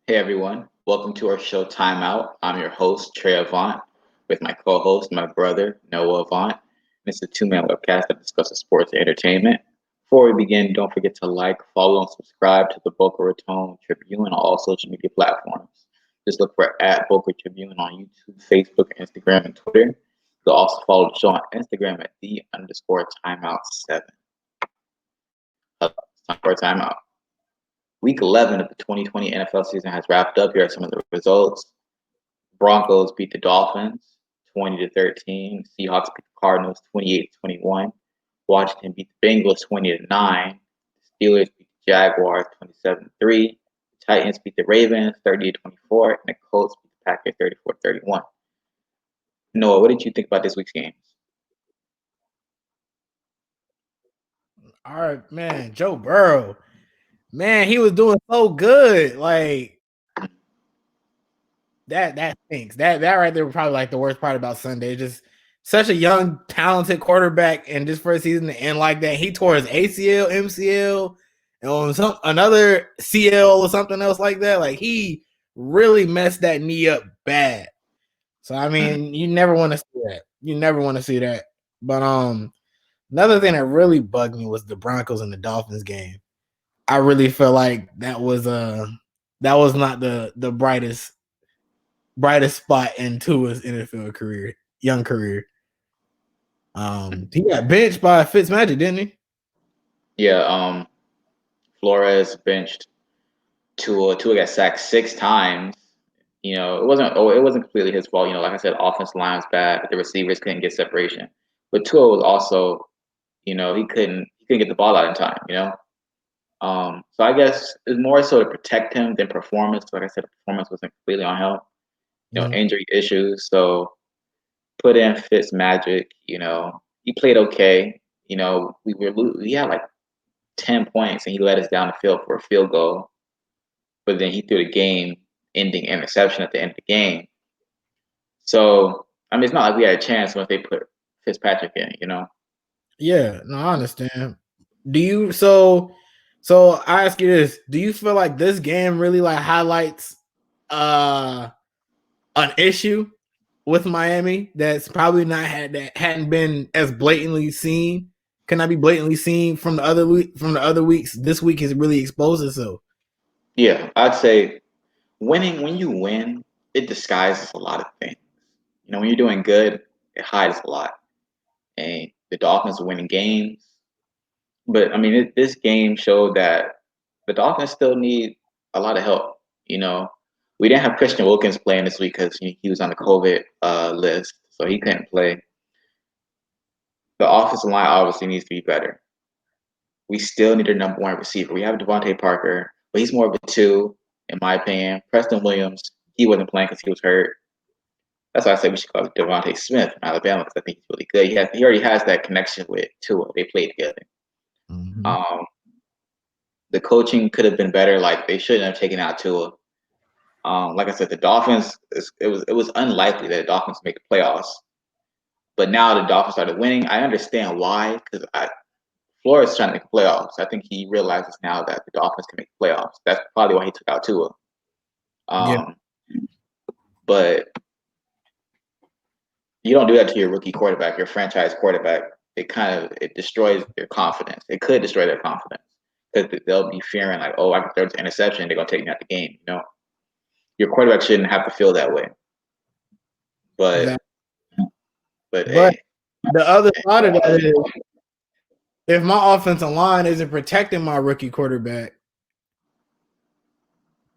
Hey everyone, welcome to our show Timeout. I'm your host, Trey Avant, with my co-host, my brother, Noah Avant. This is a two-man webcast that discusses sports and entertainment. Before we begin, don't forget to like, follow, and subscribe to the Boca Raton Tribune on all social media platforms. Just look for at Boca Tribune on YouTube, Facebook, Instagram, and Twitter. You'll also follow the show on Instagram at the_timeout7. It's time for a timeout. Week 11 of the 2020 NFL season has wrapped up. Here are some of the results. Broncos beat the Dolphins 20-13. Seahawks beat the Cardinals 28-21. Washington beat the Bengals 20-9. The Steelers beat the Jaguars 27-3. The Titans beat the Ravens 30-24. And the Colts beat the Packers 34-31. Noah, what did you think about this week's games? All right, man. Joe Burrow. Man, he was doing so good. Like that stinks. That right there was probably like the worst part about Sunday. Just such a young, talented quarterback, and just for a season to end like that. He tore his ACL, MCL, and on another CL or something else like that. Like he really messed that knee up bad. So I mean, you never want to see that. You never want to see that. But another thing that really bugged me was the Broncos and the Dolphins game. I really felt like that was not the brightest spot in Tua's NFL career, young career. He got benched by Fitzmagic, didn't he? Yeah, Flores benched Tua. Tua got sacked 6 times. It wasn't completely his fault. Like I said, offensive line was bad, but the receivers couldn't get separation. But Tua was also, he couldn't get the ball out in time. So I guess it's more so to protect him than performance. Like I said, the performance wasn't completely on him. Injury issues. So put in Fitzmagic. He played okay. We had like 10 points, and he let us down the field for a field goal. But then he threw the game-ending interception at the end of the game. So I mean, it's not like we had a chance once they put Fitzpatrick in. Yeah, no, I understand. Do you so I ask you this, do you feel like this game really like highlights an issue with Miami that's probably not hadn't been as blatantly seen? Can I be blatantly seen from the other weeks? This week has really exposed itself. Yeah, I'd say when you win, it disguises a lot of things. When you're doing good, it hides a lot. And the Dolphins are winning games. But I mean, this game showed that the Dolphins still need a lot of help. We didn't have Christian Wilkins playing this week because he was on the COVID list, so he couldn't play. The offensive line obviously needs to be better. We still need a number one receiver. We have Devontae Parker, but he's more of a two, in my opinion. Preston Williams, he wasn't playing because he was hurt. That's why I said we should call it Devontae Smith from Alabama because I think he's really good. He already has that connection with Tua. They played together. Mm-hmm. The coaching could have been better. Like they shouldn't have taken out Tua. Like I said, the Dolphins. It was unlikely that the Dolphins make the playoffs. But now the Dolphins started winning. I understand why because Flores is trying to make the playoffs. I think he realizes now that the Dolphins can make the playoffs. That's probably why he took out Tua. Yeah. But you don't do that to your rookie quarterback, your franchise quarterback. It destroys their confidence. It could destroy their confidence because they'll be fearing like, oh, I can throw this interception, they're gonna take me out the game. Your quarterback shouldn't have to feel that way. But Exactly. but But hey, the other side of that is if my offensive line isn't protecting my rookie quarterback,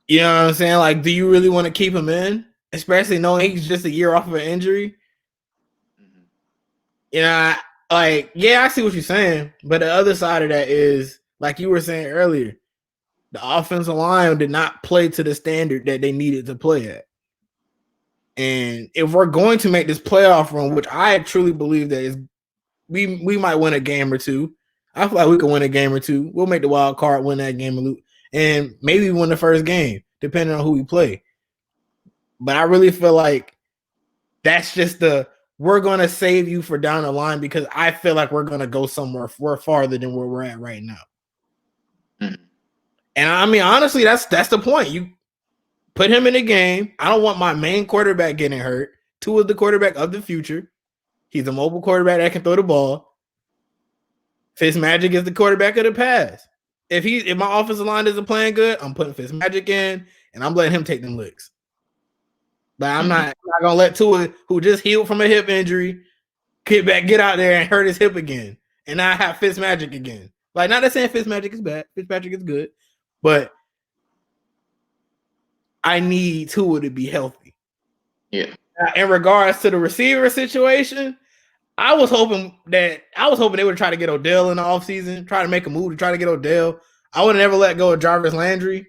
you know what I'm saying? Like, do you really want to keep him in? Especially knowing he's just a year off of an injury. You know, yeah, I see what you're saying. But the other side of that is, like you were saying earlier, the offensive line did not play to the standard that they needed to play at. And if we're going to make this playoff run, which I truly believe that is, we might win a game or two. I feel like we can win a game or two. We'll make the wild card, win that game, and maybe win the first game, depending on who we play. But I really feel like that's just we're going to save you for down the line because I feel like we're going to go somewhere farther than where we're at right now. Mm-hmm. And I mean, honestly, that's the point. Put him in the game. I don't want my main quarterback getting hurt. Tua is the quarterback of the future. He's a mobile quarterback that can throw the ball. Fitzmagic is the quarterback of the past. If my offensive line isn't playing good, I'm putting Fitzmagic in and I'm letting him take them licks. But I'm not gonna let Tua, who just healed from a hip injury, get out there and hurt his hip again, and now I have Fitzmagic again. Like, not that saying Fitzmagic is bad. Fitzmagic is good, but I need Tua to be healthy. Yeah. In regards to the receiver situation, I was hoping they would try to get Odell in the offseason, try to make a move to try to get Odell. I would have never let go of Jarvis Landry,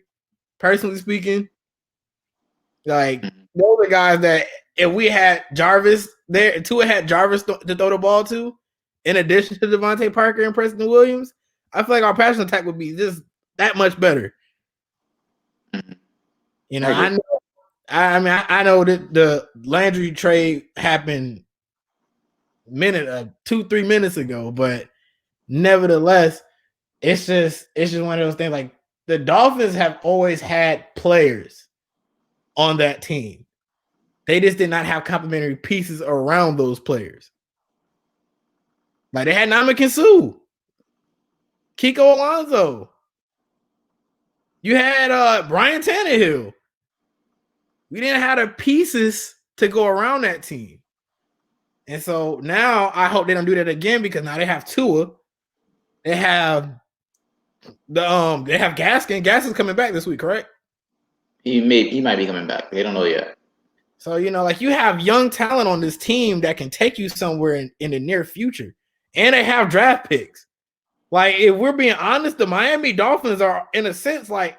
personally speaking. Like, those are guys that if we had Jarvis there, Tua had Jarvis to throw the ball to, in addition to Devontae Parker and Preston Williams, I feel like our passing attack would be just that much better. You know, I know that the Landry trade happened 2-3 minutes ago, but nevertheless, it's just one of those things. Like, the Dolphins have always had players on that team. They just did not have complementary pieces around those players. Like, they had Ndamukong Suh, Kiko Alonso. You had Brian Tannehill. We didn't have the pieces to go around that team. And so now I hope they don't do that again, because now they have Tua. They have Gaskin. Gaskin's coming back this week, correct? He might be coming back. They don't know yet. So, you know, like, you have young talent on this team that can take you somewhere in the near future. And they have draft picks. Like, if we're being honest, the Miami Dolphins are, in a sense, like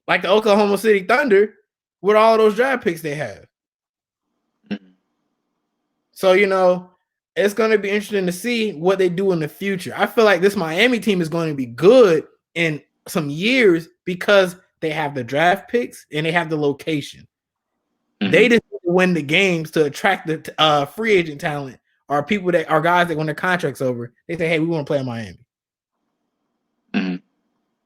the Oklahoma City Thunder with all those draft picks they have. So, you know, it's going to be interesting to see what they do in the future. I feel like this Miami team is going to be good in some years because they have the draft picks and they have the location. They just win the games to attract the free agent talent, or people that are guys that when their contract's over, they say, hey, we want to play in Miami.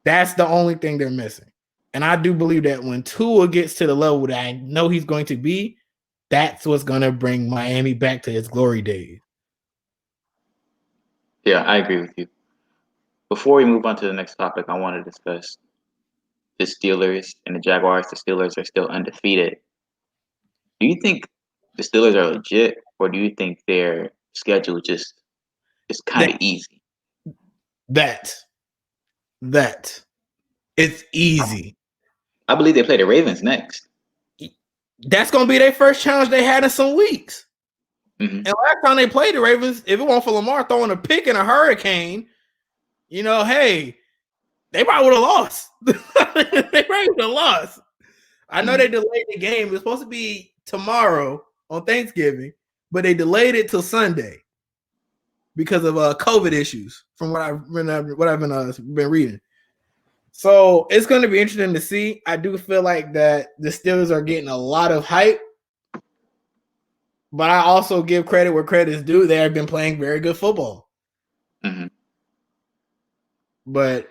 That's the only thing they're missing. And I do believe that when Tua gets to the level that I know he's going to be, that's what's going to bring Miami back to its glory days. Yeah, I agree with you. Before we move on to the next topic, I want to discuss the Steelers and the Jaguars. The Steelers are still undefeated. Do you think the Steelers are legit, or do you think their schedule just is kind of easy? That it's easy. I believe they play the Ravens next. That's going to be their first challenge they had in some weeks. And last time they played the Ravens, if it weren't for Lamar throwing a pick in a hurricane, you know, hey, they probably would have lost. They probably would have lost. I know they delayed the game. It was supposed to be tomorrow on Thanksgiving, but they delayed it till Sunday because of COVID issues, from what I've been reading. So it's going to be interesting to see. I do feel like that the Steelers are getting a lot of hype, but I also give credit where credit is due. They have been playing very good football. But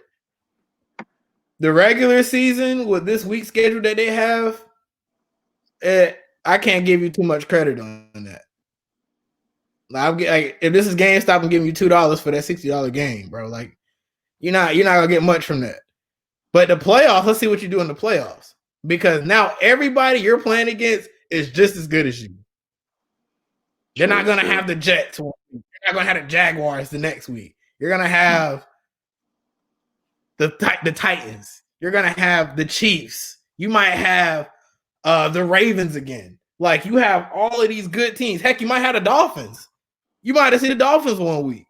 the regular season with this week's schedule that they have, I can't give you too much credit on that. Like, if this is GameStop, I'm giving you $2 for that $60 game, bro. Like, you're not gonna get much from that. But the playoffs, let's see what you do in the playoffs, because now everybody you're playing against is just as good as you. They're not gonna have the Jets. You're not gonna have the Jaguars the next week. You're gonna have the Titans. You're gonna have the Chiefs. You might have the Ravens again. Like, you have all of these good teams. Heck, you might have the Dolphins. You might have seen the Dolphins one week.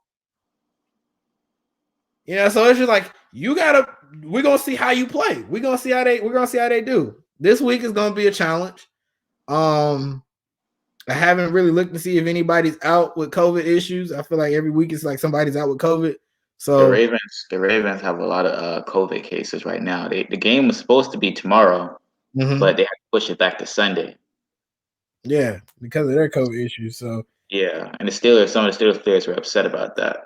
You know, so it's just like, we're gonna see how you play. We're gonna see how they do. This week is gonna be a challenge. I haven't really looked to see if anybody's out with COVID issues. I feel like every week it's like somebody's out with COVID. So the Ravens have a lot of COVID cases right now. The game was supposed to be tomorrow, but they had to push it back to Sunday. Yeah, because of their COVID issues. So yeah, and some of the Steelers players were upset about that.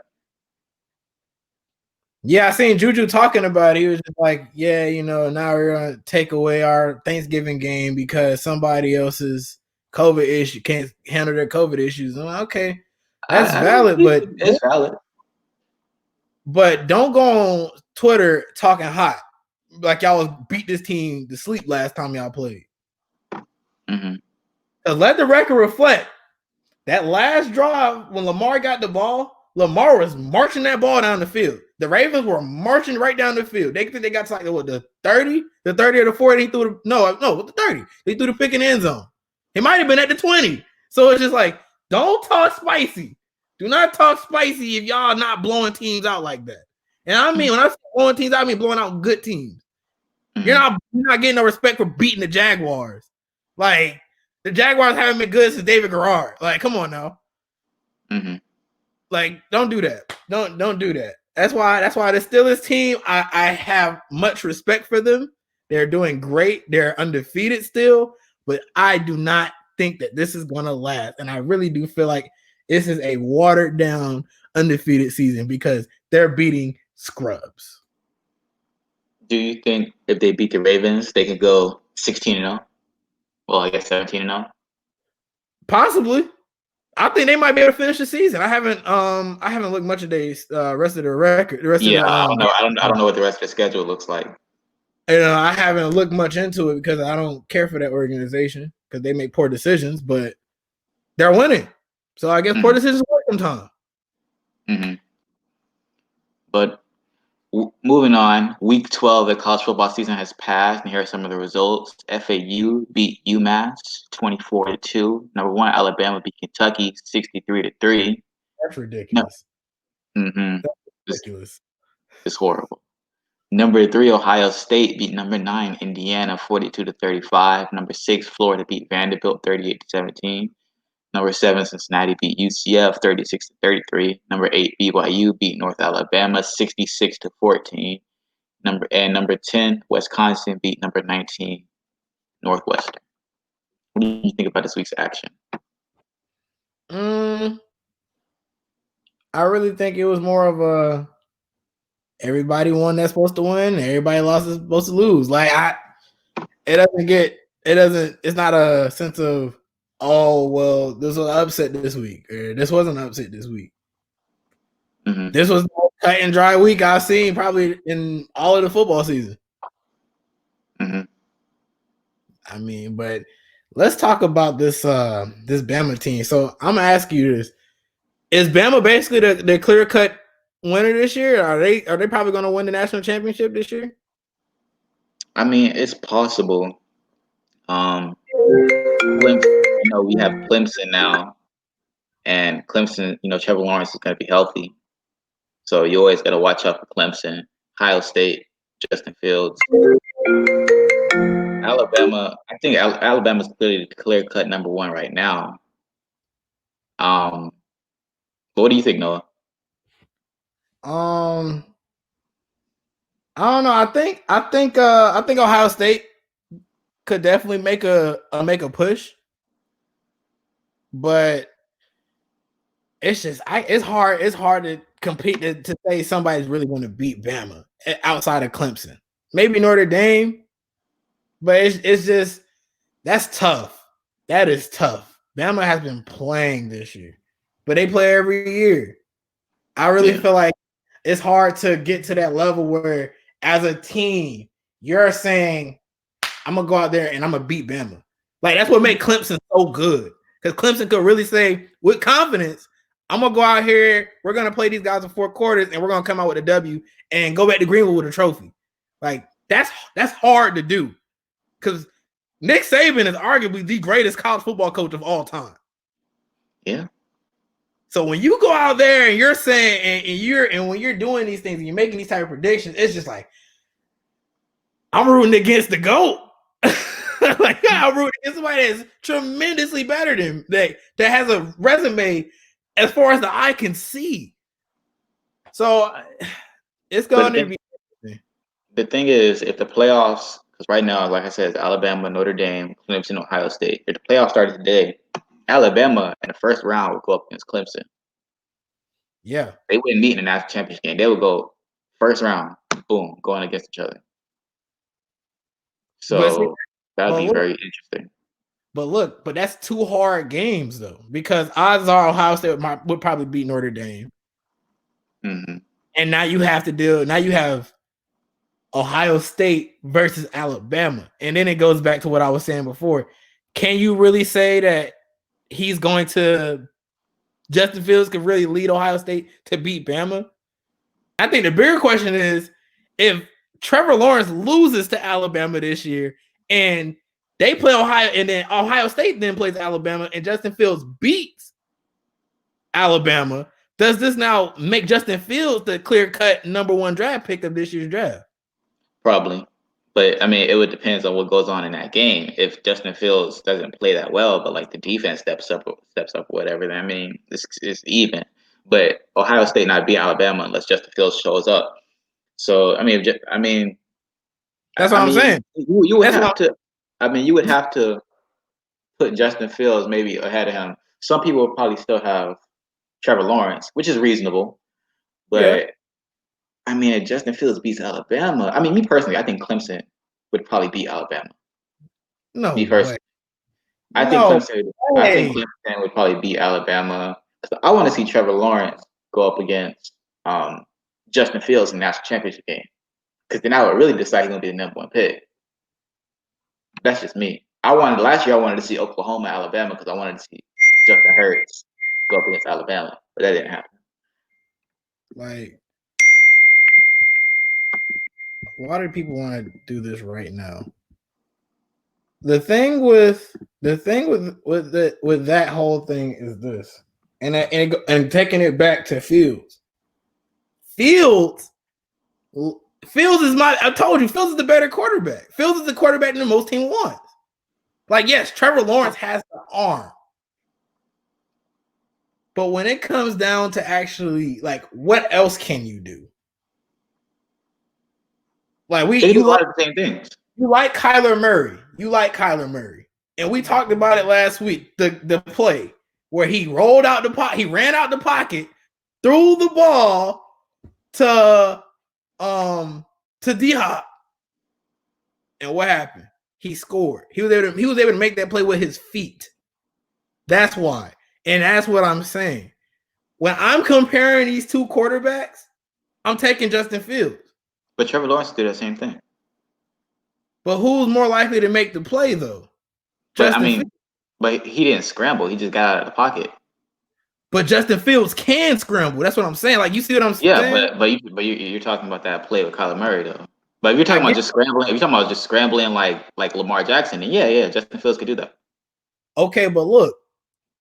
Yeah, I seen Juju talking about it. He was just like, yeah, now we're gonna take away our Thanksgiving game because somebody else's COVID issue can't handle their COVID issues. I'm like, okay, that's I don't valid, think but it's valid. don't go on Twitter talking hot like y'all was beat this team to sleep last time y'all played. Mm-hmm. Let the record reflect that last drive when Lamar got the ball, Lamar was marching that ball down the field. The Ravens were marching right down the field. They think they got to like the 30, the 30 or the 40. He threw the 30. They threw the pick in the end zone. He might have been at the 20. So it's just like, don't talk spicy. Do not talk spicy if y'all not blowing teams out like that. And I mean, when I say blowing teams, I mean blowing out good teams. Mm-hmm. You're not getting no respect for beating the Jaguars. Like, the Jaguars haven't been good since David Garrard. Like, come on now. Mm-hmm. Like, don't do that. Don't do that. That's why the Steelers team, I have much respect for them. They're doing great. They're undefeated still, but I do not think that this is going to last. And I really do feel like this is a watered down undefeated season because they're beating scrubs. Do you think if they beat the Ravens, they could go 16-0? Well, I guess 17-0. Possibly. I think they might be able to finish the season. I haven't looked much of the rest of the record. The rest of Yeah, the I don't know. I don't know what the rest of the schedule looks like. I haven't looked much into it because I don't care for that organization because they make poor decisions, but they're winning. So I guess poor decisions work sometimes. Mm-hmm. But moving on, week 12 of the college football season has passed, and here are some of the results. FAU beat UMass 24-2. Number 1, Alabama beat Kentucky 63-3. That's ridiculous. Mm-hmm. That's ridiculous. It's horrible. Number 3, Ohio State beat number 9, Indiana 42-35. Number 6, Florida beat Vanderbilt 38-17. Number 7, Cincinnati beat UCF 36-33. Number 8, BYU beat North Alabama 66-14. Number 10, Wisconsin beat number 19, Northwestern. What do you think about this week's action? I really think it was more of a everybody won that's supposed to win, everybody lost is supposed to lose. Like it's not a sense of, oh well, this was an upset this week, or this wasn't an upset this week. Mm-hmm. This was the most cut and dry week I've seen probably in all of the football season. Mm-hmm. I mean, but let's talk about this Bama team. So I'm gonna ask you this: is Bama basically the clear cut winner this year? Are they probably gonna win the national championship this year? I mean, it's possible. Clemson, we have Clemson now, and Clemson, Trevor Lawrence is going to be healthy, so you always got to watch out for Clemson. Ohio State, Justin Fields, Alabama. I think Alabama's clearly the clear cut number 1 right now. What do you think, Noah? I don't know. I think Ohio State could definitely make a push, but it's hard to compete to say somebody's really going to beat Bama outside of Clemson. Maybe Notre Dame, but it's just that's tough. That is tough. Bama has been playing this year, but they play every year. I really feel like it's hard to get to that level where, as a team, you're saying, I'm gonna go out there and I'm gonna beat Bama. Like, that's what made Clemson so good. Because Clemson could really say with confidence, I'm gonna go out here, we're gonna play these guys in 4 quarters, and we're gonna come out with a W and go back to Greenwood with a trophy. Like, that's hard to do. Because Nick Saban is arguably the greatest college football coach of all time. Yeah. So when you go out there and you're saying, and when you're doing these things and you're making these type of predictions, it's just like, I'm rooting against the GOAT. Like, I'm rooting against somebody that's tremendously better than that has a resume as far as the eye can see. So it's going to be. The thing is, if the playoffs, because right now, like I said, it's Alabama, Notre Dame, Clemson, Ohio State. If the playoffs started today, Alabama in the first round would go up against Clemson. Yeah. They wouldn't meet in the national championship game. They would go first round, boom, going against each other. But see, So that'd be very interesting. but that's 2 hard games though, because odds are Ohio State would probably beat Notre Dame. Mm-hmm. And now you have Ohio State versus Alabama. And then it goes back to what I was saying before. Can you really say that Justin Fields could really lead Ohio State to beat Bama? I think the bigger question is, if Trevor Lawrence loses to Alabama this year and they play Ohio, and then Ohio State then plays Alabama, and Justin Fields beats Alabama, does this now make Justin Fields the clear-cut number 1 draft pick of this year's draft? Probably. But I mean, it would depend on what goes on in that game. If Justin Fields doesn't play that well, but like the defense steps up, whatever, then I mean, it's even. But Ohio State not beat Alabama unless Justin Fields shows up. So I mean, That's what I'm saying. You would have to. I mean, you would have to put Justin Fields maybe ahead of him. Some people would probably still have Trevor Lawrence, which is reasonable. But Yeah. I mean, if Justin Fields beats Alabama, I mean, me personally, I think Clemson would probably beat Alabama. No Me personally, I think Clemson would probably beat Alabama. I want to see Trevor Lawrence go up against Justin Fields in the national championship game, because then I would really decide he's gonna be the number 1 pick. That's just me. Last year I wanted to see Oklahoma, Alabama, because I wanted to see Justin Hurts go up against Alabama, but that didn't happen. Like, why do people want to do this right now? The thing with that whole thing is this, and taking it back to Fields. Fields is I told you, Fields is the better quarterback. Fields is the quarterback that most teams want. Like, yes, Trevor Lawrence has the arm. But when it comes down to actually, like, what else can you do? Like, you like the same things. You like Kyler Murray. And we talked about it last week. The play where he ran out the pocket, threw the ball to D-Hop. And what happened? He scored. He was able to make that play with his feet. That's why. And that's what I'm saying. When I'm comparing these 2 quarterbacks, I'm taking Justin Fields. But Trevor Lawrence did the same thing. But who's more likely to make the play, though? But but he didn't scramble. He just got out of the pocket. But Justin Fields can scramble. That's what I'm saying. Like, you see what I'm saying? Yeah, but you're talking about that play with Kyler Murray, though. But if you're talking about just scrambling, like Lamar Jackson, then yeah, Justin Fields could do that. Okay, but look,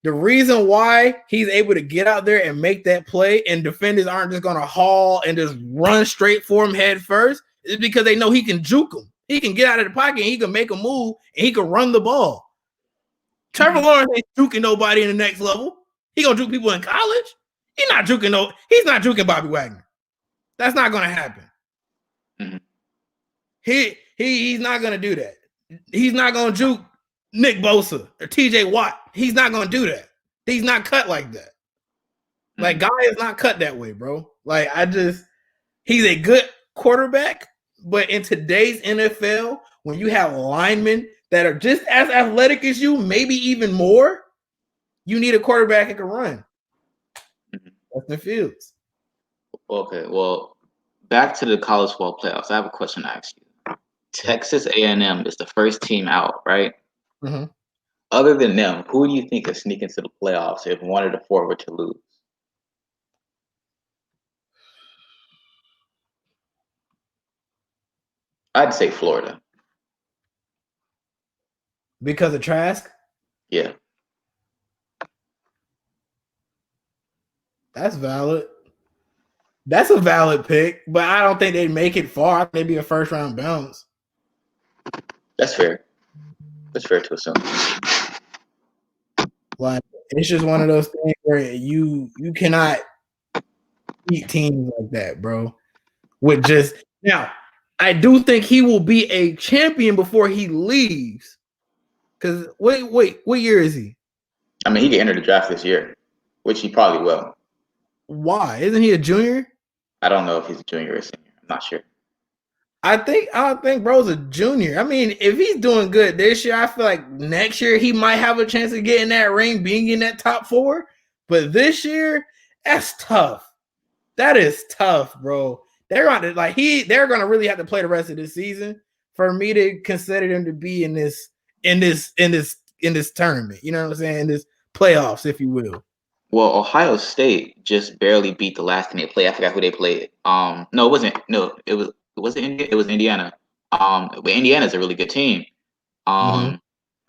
the reason why he's able to get out there and make that play, and defenders aren't just going to haul and just run straight for him head first, is because they know he can juke him. He can get out of the pocket and he can make a move and he can run the ball. Trevor Lawrence ain't juking nobody in the next level. He gonna juke people in college. He's not juking Bobby Wagner. That's not gonna happen. Mm-hmm. He's not gonna do that. He's not gonna juke Nick Bosa or TJ Watt. He's not gonna do that. He's not cut like that. Like, guy is not cut that way, bro. Like, he's a good quarterback, but in today's NFL, when you have linemen that are just as athletic as you, maybe even more, you need a quarterback that can run. Justin Fields. Okay, well, back to the college football playoffs. I have a question to ask you. Texas A&M is the first team out, right? Mm-hmm. Other than them, who do you think could sneak into the playoffs if 1 of the 4 were to lose? I'd say Florida. Because of Trask? Yeah. That's valid. That's a valid pick, but I don't think they'd make it far. Maybe a first round bounce. That's fair. That's fair to assume. Like, it's just one of those things where you cannot beat teams like that, bro. Now, I do think he will be a champion before he leaves. Because wait, what year is he? I mean, he can enter the draft this year, which he probably will. Why? Isn't he a junior? I don't know if he's a junior or a senior. I'm not sure. I don't think bro's a junior. I mean, if he's doing good this year, I feel like next year he might have a chance of getting that ring, being in that top 4. But this year, that's tough. That is tough, bro. They're gonna really have to play the rest of this season for me to consider them to be in this tournament. You know what I'm saying? In this playoffs, if you will. Well, Ohio State just barely beat the last team they played. I forgot who they played. No, it wasn't. No, it wasn't India. It was Indiana. But Indiana's a really good team. Mm-hmm.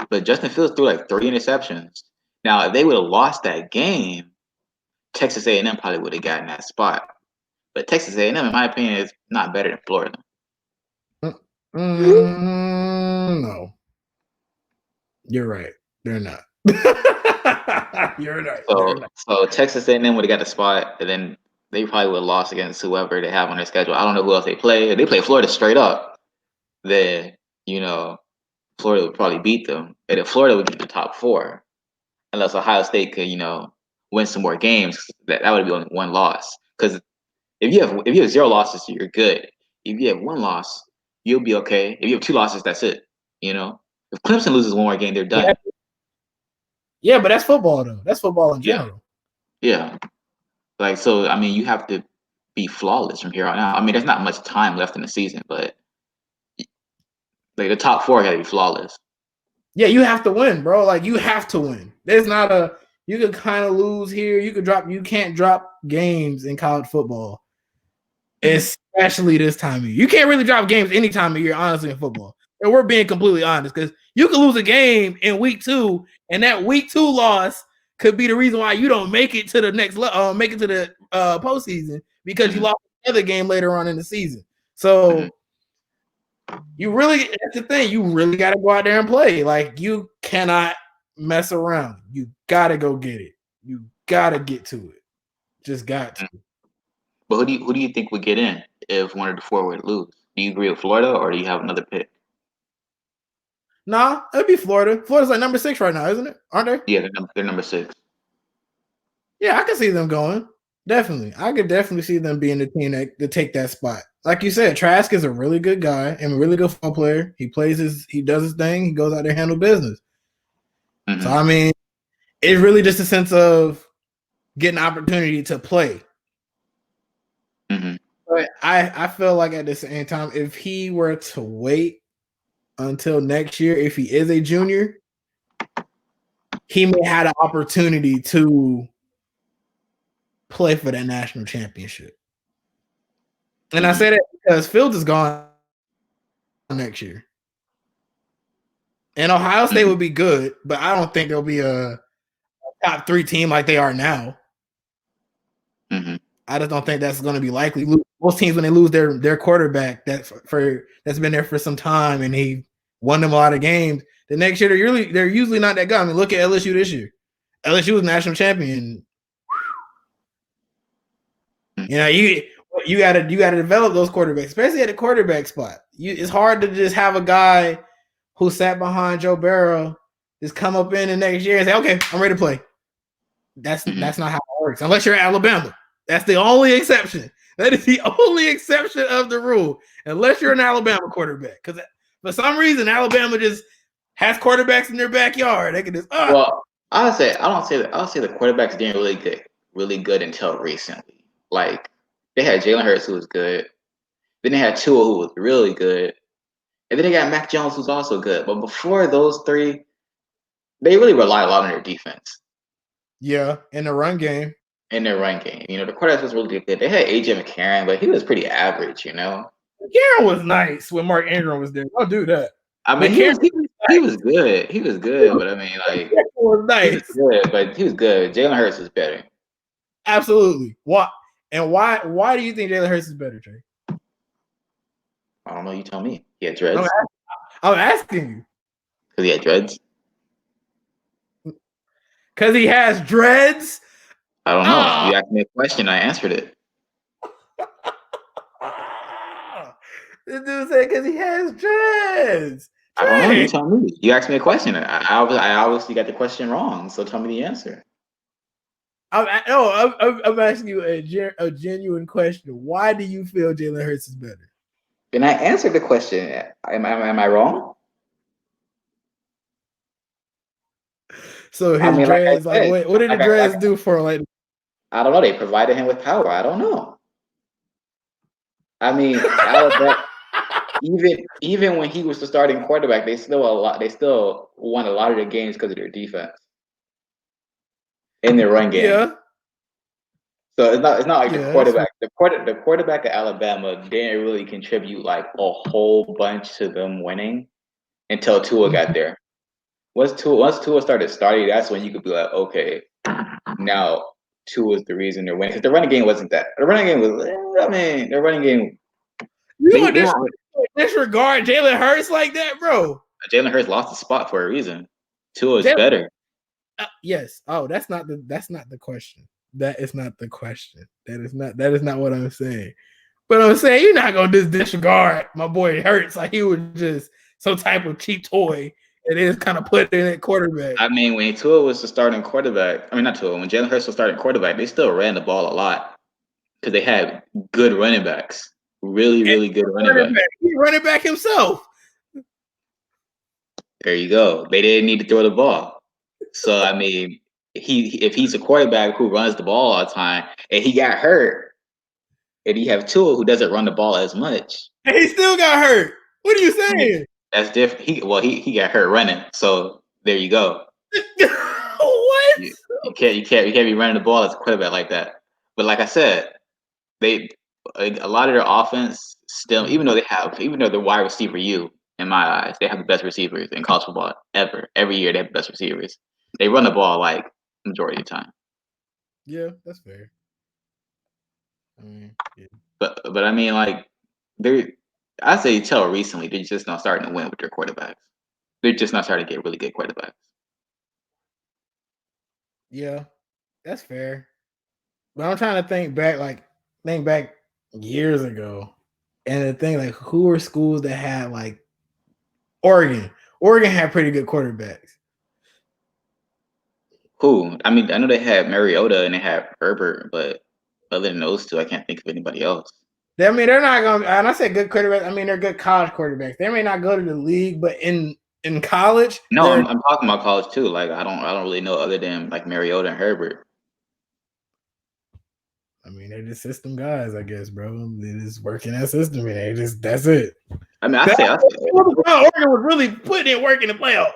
But Justin Fields threw like 3 interceptions. Now, if they would have lost that game, Texas A&M probably would have gotten that spot. But Texas A&M, in my opinion, is not better than Florida. No, you're right. They're not. You're right. So Texas A&M would have got the spot, and then they probably would have lost against whoever they have on their schedule. I don't know who else they play. If they play Florida straight up, then Florida would probably beat them. And if Florida would get the top 4, unless Ohio State could win some more games, that would be only one loss. Because if you have 0 losses, you're good. If you have 1 loss, you'll be okay. If you have 2 losses, that's it. If Clemson loses 1 more game, they're done. Yeah, but that's football though. That's football in general. Yeah. Like, so, I mean, you have to be flawless from here on out. I mean, there's not much time left in the season, but like the top 4 got to be flawless. Yeah, you have to win, bro. Like, you have to win. There's not you could kind of lose here. You can't drop games in college football, especially this time of year. You can't really drop games any time of year, honestly, in football. And we're being completely honest, because you could lose a game in week 2, and that week 2 loss could be the reason why you don't make it to the next make it to the postseason, because you lost another game later on in the season. So that's the thing. You really got to go out there and play. Like, you cannot mess around. You got to go get it. You got to get to it. Just got to. But who do you think would get in if one of the 4 would lose? Do you agree with Florida, or do you have another pick? Nah, it'd be Florida. Florida's like number 6 right now, isn't it? Aren't they? Yeah, they're number 6. Yeah, I can see them going. Definitely. I could definitely see them being the team to take that spot. Like you said, Trask is a really good guy and a really good football player. He does his thing. He goes out there and handle business. So, I mean, it's really just a sense of getting an opportunity to play. But I feel like at the same time, if he were to wait until next year, if he is a junior, he may have an opportunity to play for that national championship. And I say that because Fields is gone next year. And Ohio State would be good, but I don't think they'll be a top 3 team like they are now. I just don't think that's going to be likely. Most teams, when they lose their quarterback that's been there for some time and he won them a lot of games, the next year they're usually not that good. I mean, look at LSU this year. LSU was national champion. You got to develop those quarterbacks, especially at the quarterback spot. It's hard to just have a guy who sat behind Joe Burrow just come up in the next year and say, "Okay, I'm ready to play." That's not how it works. Unless you're Alabama, that's the only exception. That is the only exception of the rule. Unless you're an Alabama quarterback, because for some reason Alabama just has quarterbacks in their backyard. They can just Well, I'll say the quarterbacks didn't really good until recently. Like, they had Jalen Hurts, who was good. Then they had Tua, who was really good. And then they got Mac Jones, who's also good. But before those 3, they really rely a lot on their defense. Yeah, in the run game. In their run game. The quarterback was really good. They had AJ McCarron, but he was pretty average, McCarron was nice when Mark Ingram was there. I'll do that. I mean, he was good. He was good, but I mean, like, was nice. He was good, but he was good. Jalen Hurts is better. Absolutely. Why do you think Jalen Hurts is better, Trey? I don't know. You tell me. He had dreads. I'm asking you. Because he had dreads? Because he has dreads? I don't know. You asked me a question. I answered it. This dude said because he has dreads. I don't know. You tell me. You asked me a question. I obviously got the question wrong, so tell me the answer. I'm asking you a genuine question. Why do you feel Jalen Hurts is better? And I answered the question. Am I wrong? So I his mean, like I dreads, like said, what did the dreads do for him? Like, I don't know. They provided him with power. I don't know. I mean, Alabama, even when he was the starting quarterback, they still won a lot of their games because of their defense and their run game. yeah, So it's not like the yeah, that's fair. quarterback. The quarterback of Alabama didn't really contribute like a whole bunch to them winning until Tua got there. Once Tua starting, that's when you could be like, okay, now Tua is the reason they're winning. Because the running game wasn't that. The running game was, I mean, the running game. You don't They weren't. disregard Jalen Hurts like that, bro. Jalen Hurts lost the spot for a reason. Tua is Jalen, better. yes. Oh, that's not the question. That is not the question. That is not what I'm saying. But I'm saying you're not gonna just disregard my boy Hurts like he was just some type of cheap toy and then kind of put in at quarterback. I mean, when Tua was the starting quarterback, I mean not Tua, when Jalen Hurts was starting quarterback, they still ran the ball a lot because they had good running backs, really, really good running backs. He running back himself. There you go. They didn't need to throw the ball. So I mean, if he's a quarterback who runs the ball all the time and he got hurt, and you have Tua who doesn't run the ball as much, And he still got hurt. What are you I mean, saying? that's different. He got hurt running. So there you go. What? You can't be running the ball as a quarterback like that. But like I said, they a lot of their offense still, even though they're wide receiver in my eyes, they have the best receivers in college football ever. Every year they have the best receivers. They run the ball like majority of the time. Yeah, that's fair. I mean, yeah. But I mean like I say until recently they're just not starting to win with their quarterbacks. They're just not starting to get really good quarterbacks. Yeah, that's fair. But I'm trying to think back years ago, and the thing like who were schools that had like Oregon? Oregon had pretty good quarterbacks. Who? I mean, I know they had Mariota and they had Herbert, but other than those two, I can't think of anybody else. I mean, they're not going. And I say good quarterbacks. I mean, they're good college quarterbacks. They may not go to the league, but in college, No, they're. I'm talking about college too. Like I don't really know other than like Mariota and Herbert. I mean, they're just system guys, I guess, bro. They just work in that system, and that's it. I mean, I say Oregon was really putting in work in the playoffs.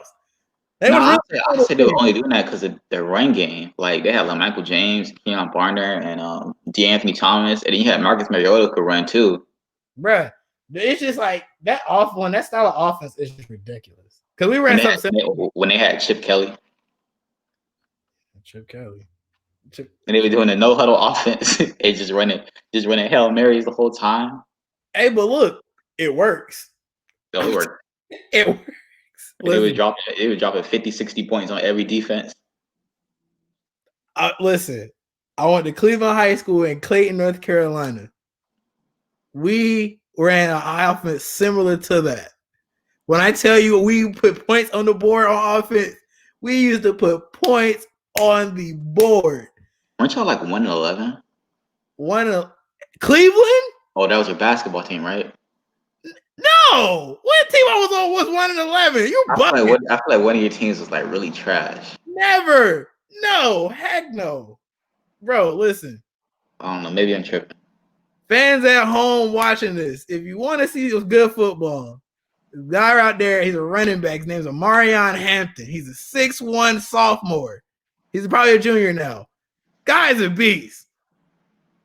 They no, was I say they were really. only doing that because of their run game. Like they had like Michael James, Keon Barner, and DeAnthony Thomas, and then you had Marcus Mariota could run too. Bruh, it's just like that that style of offense is just ridiculous. Because we ran something When they had Chip Kelly. Chip Kelly. And they were doing a no huddle offense. They just running Hail Marys the whole time. Hey, but look, it works. So it worked. It works. It was dropping 50, 60 points on every defense. Listen, I went to Cleveland High School in Clayton, North Carolina. We ran an offense similar to that. When I tell you we put points on the board on offense, we used to put points on the board. Weren't y'all like 1-11? Cleveland? Oh, that was your basketball team, right? No, what team I was on was 1-11. You I feel like one of your teams was like really trash. Never. No, heck no. Bro, listen. I don't know. Maybe I'm tripping. Fans at home watching this, if you want to see good football, the guy out there, he's a running back. His name's Amarion Hampton. He's a 6'1 sophomore. He's probably a junior now. Guy's a beast.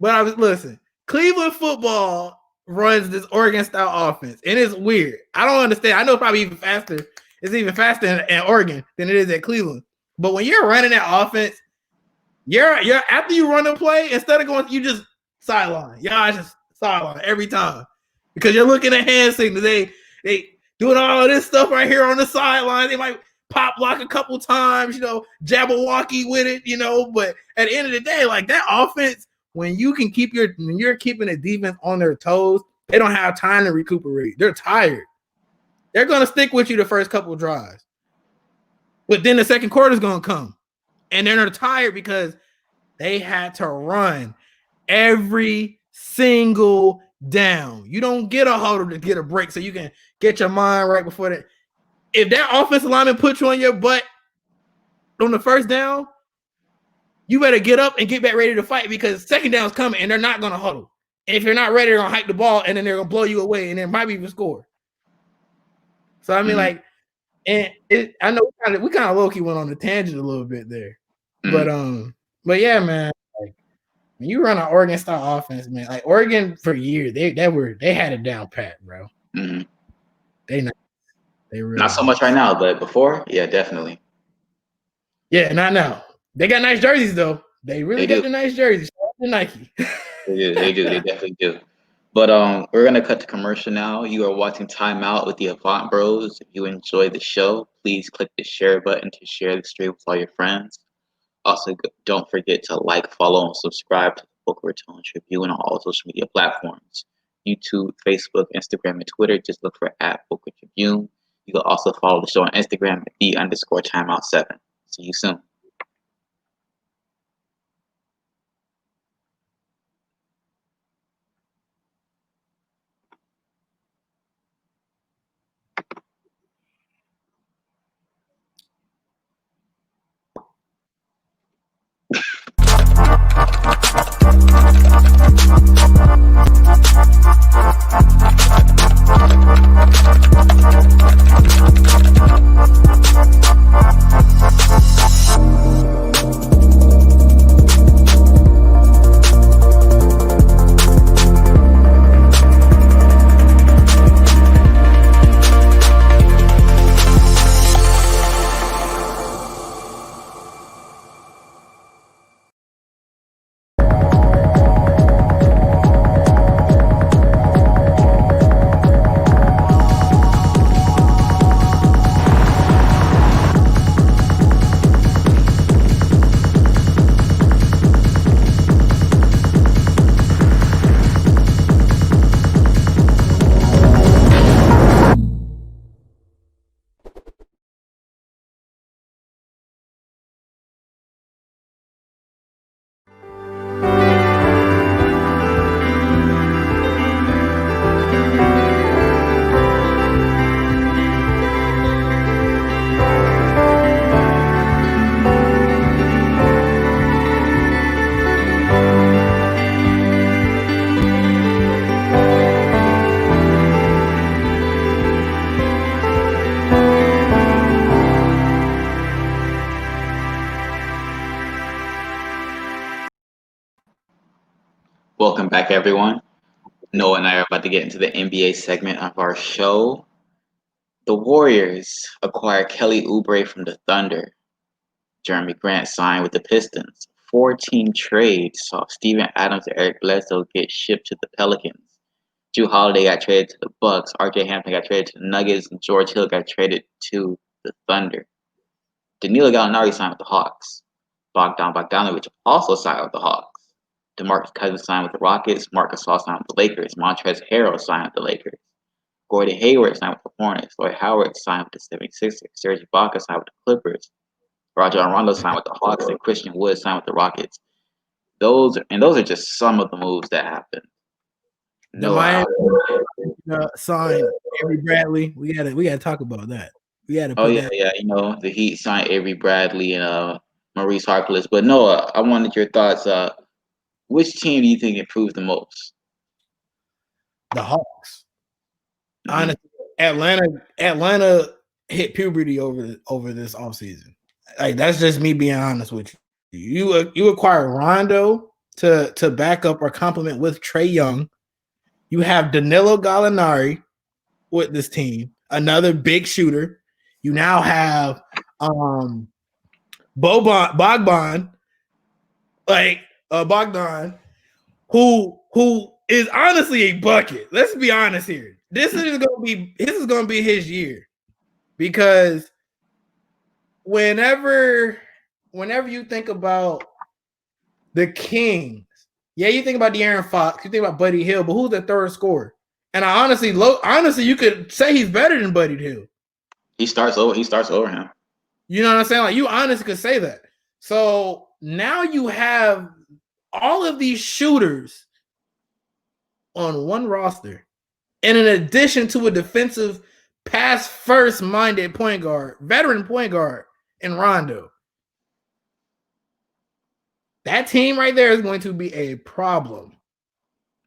But listen, Cleveland football runs this Oregon style offense, and it's weird. I don't understand. I know it's probably even faster. It's even faster in Oregon than it is at Cleveland. But when you're running that offense, you're after you run the play, instead of going, you just sideline. Y'all just sideline every time because you're looking at hand signals. They doing all of this stuff right here on the sideline. They might pop block a couple times, Jabberwocky with it, But at the end of the day, like that offense, when you're keeping the defense on their toes, they don't have time to recuperate. They're tired. They're gonna stick with you the first couple of drives, but then the second quarter is gonna come, and they're tired because They had to run every single down. You don't get a huddle to get a break so you can get your mind right before that. If that offensive lineman puts you on your butt on the first down, you better get up and get back ready to fight because second down's coming and they're not going to huddle. And if you're not ready, they're going to hike the ball and then they're going to blow you away and then might even score. So, I mean, like, and I know we kind of low-key went on the tangent a little bit there. But yeah, man, like, when you run an Oregon-style offense, man, like Oregon for years, they had it down pat, bro. Mm-hmm. They really not so much right now, but before, yeah, definitely. Yeah, not now. They got nice jerseys though. They really got the nice jerseys. Nike. They do. They definitely do. But we're gonna cut to commercial now. You are watching Timeout with the Avant Bros. If you enjoy the show, please click the share button to share the stream with all your friends. Also, don't forget to like, follow, and subscribe to the Boca Raton Tribune on all social media platforms: YouTube, Facebook, Instagram, and Twitter. Just look for @Boca Tribune. You can also follow the show on Instagram at @the_timeout7. See you soon. Welcome back, everyone. Noah and I are about to get into the NBA segment of our show. The Warriors acquired Kelly Oubre from the Thunder. Jeremy Grant signed with the Pistons. 4-team trade saw Steven Adams and Eric Bledsoe get shipped to the Pelicans. Jrue Holiday got traded to the Bucks. RJ Hampton got traded to the Nuggets, and George Hill got traded to the Thunder. Danilo Gallinari signed with the Hawks. Bogdan Bogdanovic also signed with the Hawks. DeMarcus Cousins signed with the Rockets. Marcus Gasol signed with the Lakers. Montrezl Harrell signed with the Lakers. Gordon Hayward signed with the Hornets. Lloyd Howard signed with the 76ers. Serge Ibaka signed with the Clippers. Rajon Rondo signed with the Hawks, and Christian Wood signed with the Rockets. Those are just some of the moves that happened. Miami signed Avery Bradley. We gotta talk about that. We gotta. Yeah. You know, the Heat signed Avery Bradley and Maurice Harkless. But Noah, I wanted your thoughts. Which team do you think improved the most? The Hawks. Honestly, Atlanta hit puberty over this offseason. Like, that's just me being honest with you. You acquire Rondo to back up or complement with Trae Young. You have Danilo Gallinari with this team, another big shooter. You now have Bogdan, Bogdan, who is honestly a bucket. Let's be honest here. This is gonna be his year, because whenever you think about the Kings, yeah, you think about De'Aaron Fox, you think about Buddy Hield, but who's the third scorer? And I honestly, you could say he's better than Buddy Hield. He starts over him. You know what I'm saying? Like, you honestly could say that. So now you have all of these shooters on one roster. And in addition to a defensive pass first minded point guard, veteran point guard in Rondo. That team right there is going to be a problem.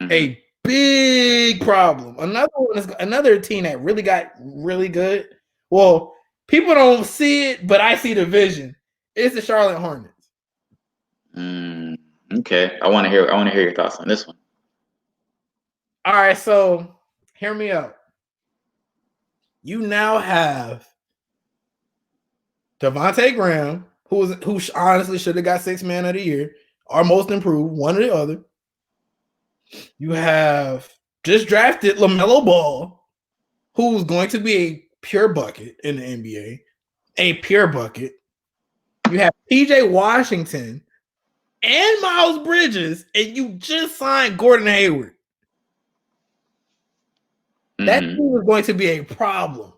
Mm-hmm. A big problem. Another one is another team that really got really good. Well, people don't see it, but I see the vision. It's the Charlotte Hornets. Okay, I want to hear your thoughts on this one. All right, so hear me out. You now have Devontae Graham, who honestly should have got 6th man of the year, or most improved, one or the other. You have just drafted LaMelo Ball, who's going to be a pure bucket in the NBA, a pure bucket. You have PJ Washington and Miles Bridges, and you just signed Gordon Hayward. Mm-hmm. That team is going to be a problem.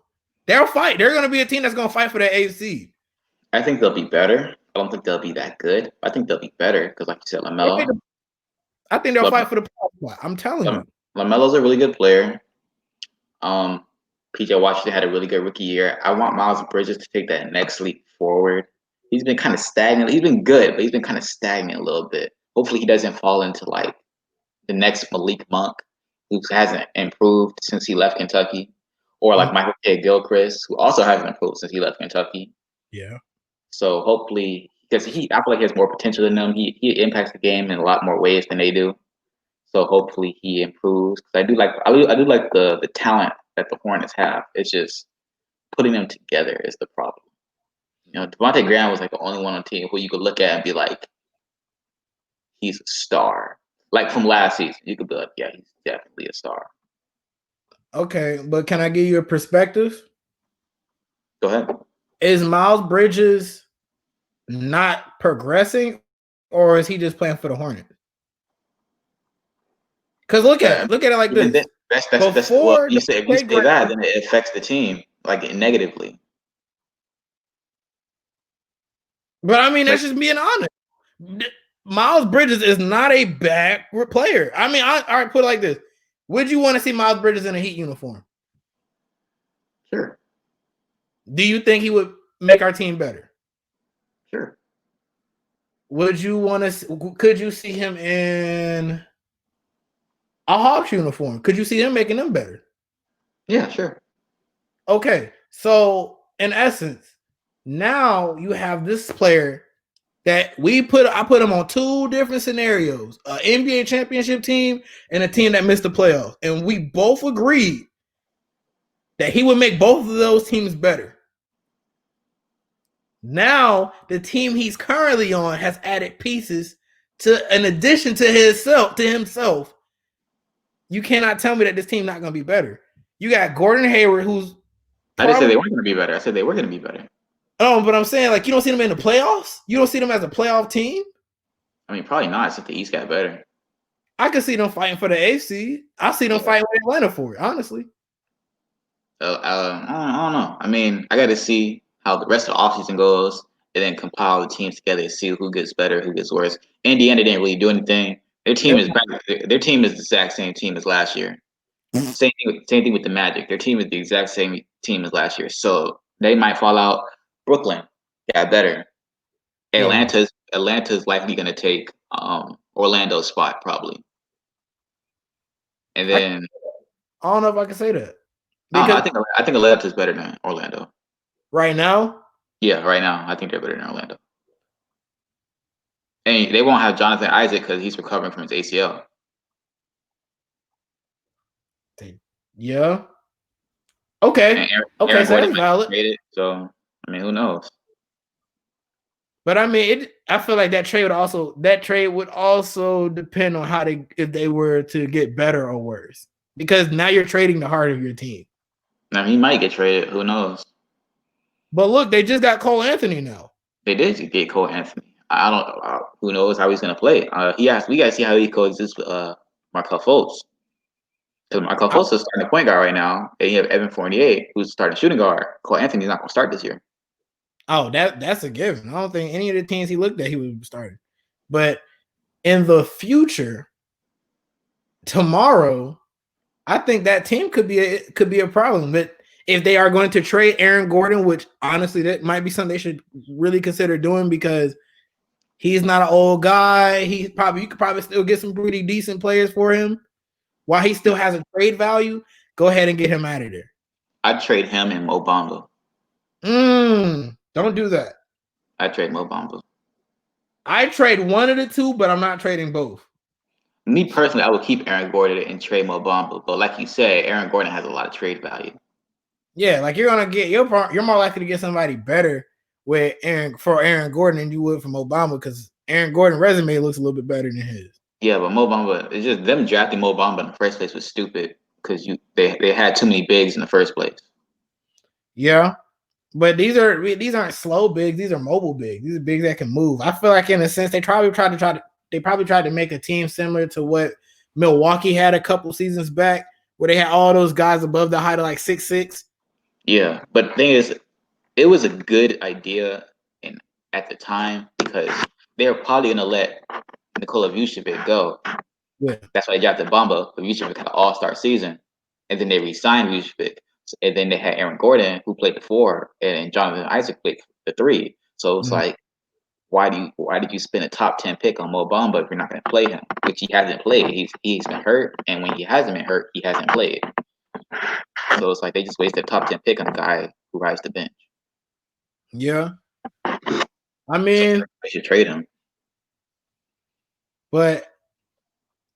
They'll fight. They're going to be a team that's going to fight for the AFC. I think they'll be better. I don't think they'll be that good. I think they'll be better because, like you said, LaMelo. I think they'll fight for the spot. I'm telling you. LaMelo's a really good player. PJ Washington had a really good rookie year. I want Miles Bridges to take that next leap forward. He's been kind of stagnant. He's been good, but he's been kind of stagnant a little bit. Hopefully he doesn't fall into like the next Malik Monk, who hasn't improved since he left Kentucky, or like Michael K. Gilchrist, who also hasn't improved since he left Kentucky. Yeah. So hopefully, because I feel like he has more potential than them. He impacts the game in a lot more ways than they do. So hopefully he improves. Because I do like the talent that the Hornets have. It's just putting them together is the problem. You know, Devontae Graham was like the only one on the team who you could look at and be like, he's a star. Like from last season, you could be like, yeah, he's definitely a star. Okay, but can I give you a perspective? Go ahead. Is Miles Bridges not progressing, or is he just playing for the Hornets? Because look at it like this. Well, you say that, then it affects the team like negatively. But I mean, that's just being honest. Miles Bridges is not a bad player. I mean, all right, put it like this. Would you want to see Miles Bridges in a Heat uniform? Sure. Do you think he would make our team better? Sure. Would you want to? Could you see him in a Hawks uniform? Could you see him making them better? Yeah, sure. Okay, so in essence, now you have this player that I put him on 2 different scenarios: an NBA championship team and a team that missed the playoffs, and we both agreed that he would make both of those teams better. Now the team he's currently on has added pieces to, in addition to himself. You cannot tell me that this team not going to be better. You got Gordon Hayward, who's I didn't say they weren't going to be better. I said they were going to be better. Oh, but I'm saying, like, you don't see them in the playoffs? You don't see them as a playoff team? I mean, probably not, since the East got better. I could see them fighting for the AFC. I see them fighting with Atlanta for it, honestly. I don't know. I mean, I got to see how the rest of the offseason goes and then compile the teams together to see who gets better, who gets worse. Indiana didn't really do anything. Their team is the exact same team as last year. Same thing with the Magic. Their team is the exact same team as last year. So they might fall out. Brooklyn got better. Atlanta's likely going to take Orlando's spot probably. And then I don't know if I can say that. I think Atlanta's better than Orlando. Right now? Yeah, right now I think they're better than Orlando. And they won't have Jonathan Isaac because he's recovering from his ACL. Yeah. Okay. Aaron so that's valid. So I mean, who knows? But I mean, I feel like that trade would also depend on if they were to get better or worse. Because now you're trading the heart of your team. Now he might get traded. Who knows? But look, they just got Cole Anthony now. They did get Cole Anthony. I don't know. Who knows how he's going to play? We got to see how he coexists with Markelle Fultz. Because Markelle Fultz is starting the point guard right now. And you have Evan Fournier, who's starting shooting guard. Cole Anthony's not going to start this year. Oh, that's a given. I don't think any of the teams he looked at he would start. But in the future, tomorrow, I think that team could be a problem. But if they are going to trade Aaron Gordon, which honestly that might be something they should really consider doing because he's not an old guy. You could probably still get some pretty decent players for him. While he still has a trade value, go ahead and get him out of there. I'd trade him and Mo Bamba. Don't do that. I'd trade Mo Bamba. I trade one of the two, but I'm not trading both. Me personally, I would keep Aaron Gordon and trade Mo Bamba. But like you said, Aaron Gordon has a lot of trade value. Yeah, like you're more likely to get somebody better with Aaron Gordon than you would from Obama because Aaron Gordon's resume looks a little bit better than his. Yeah, but Mo Bamba, it's just them drafting Mo Bamba in the first place was stupid because they had too many bigs in the first place. Yeah, but these aren't slow bigs. These are mobile bigs. These are bigs that can move. I feel like in a sense they probably tried to make a team similar to what Milwaukee had a couple seasons back, where they had all those guys above the height of like 6'6". Yeah, but the thing is, it was a good idea at the time because they were probably gonna let Nikola Vucevic go. Yeah, that's why they drafted Bamba. But Vucevic had an all-star season, and then they re-signed Vucevic, and then they had Aaron Gordon who played the 4, and Jonathan Isaac played the 3. So it's like, why did you spend a top 10 pick on Mo Bamba if you're not going to play him? Which he hasn't played. He's been hurt, and when he hasn't been hurt, he hasn't played. So it's like they just wasted a top 10 pick on a guy who rides the bench. Yeah, I mean, they should trade him. But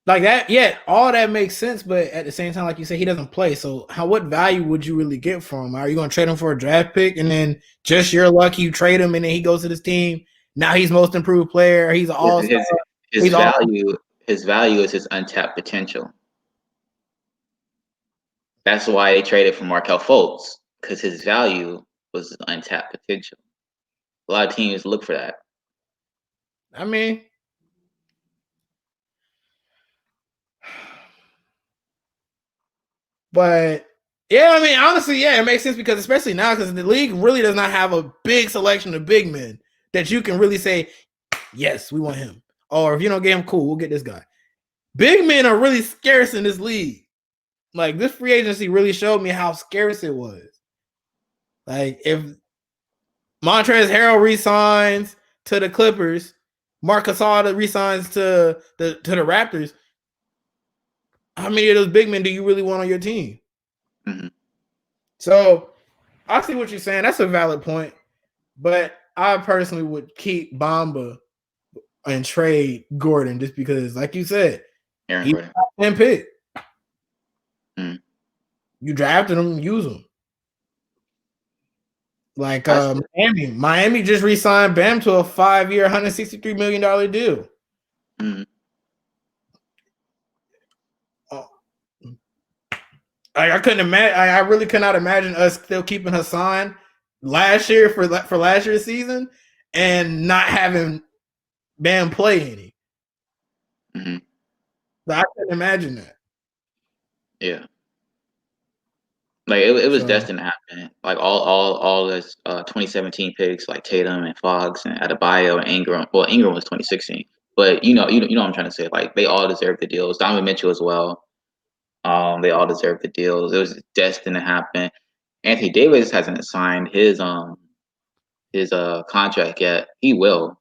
like that, yeah, all that makes sense. But at the same time, like you said, he doesn't play. So what value would you really get from him? Are you going to trade him for a draft pick, and then just your luck, you trade him, and then he goes to this team? Now he's most improved player. He's an all-star. His value is his untapped potential. That's why they traded for Markelle Fultz, because his value was untapped potential. A lot of teams look for that. I mean, but yeah, I mean, honestly, yeah, it makes sense because especially now, because the league really does not have a big selection of big men that you can really say, yes, we want him. Or if you don't get him, cool, we'll get this guy. Big men are really scarce in this league. Like this free agency really showed me how scarce it was. Like if Montrezl Harrell resigns to the Clippers, Marc Gasol resigns to the Raptors, how many of those big men do you really want on your team? Mm-hmm. So I see what you're saying. That's a valid point. But I personally would keep Bamba and trade Gordon just because, like you said, Aaron Gordon. 10 pick. Mm. You drafted him, use him. Like Miami just re-signed Bam to a 5-year, $163 million deal. Mm. I couldn't imagine. I really could not imagine us still keeping Hassan last year for last year's season and not having Bam play any. Mm-hmm. So I couldn't imagine that. Yeah. Like it was destined to happen. Like all this 2017 picks like Tatum and Fox and Adebayo and Ingram. Well, Ingram was 2016, but you know what I'm trying to say. Like they all deserve the deals. Donovan Mitchell as well. They all deserve the deals. It was destined to happen. Anthony Davis hasn't signed his contract yet. He will,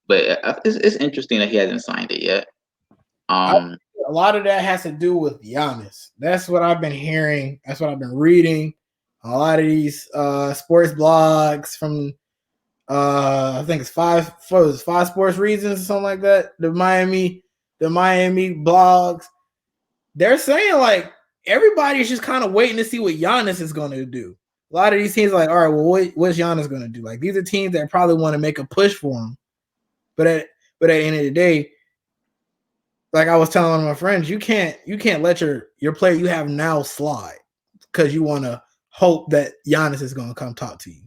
but it's interesting that he hasn't signed it yet. A lot of that has to do with Giannis. That's what I've been hearing. That's what I've been reading. A lot of these sports blogs from I think it's five sports reasons or something like that. The Miami blogs. They're saying like everybody's just kind of waiting to see what Giannis is going to do. A lot of these teams are like, all right, well, what's Giannis going to do? Like these are teams that probably want to make a push for him, but at the end of the day, like I was telling one of my friends, you can't let your player you have now slide because you want to hope that Giannis is going to come talk to you.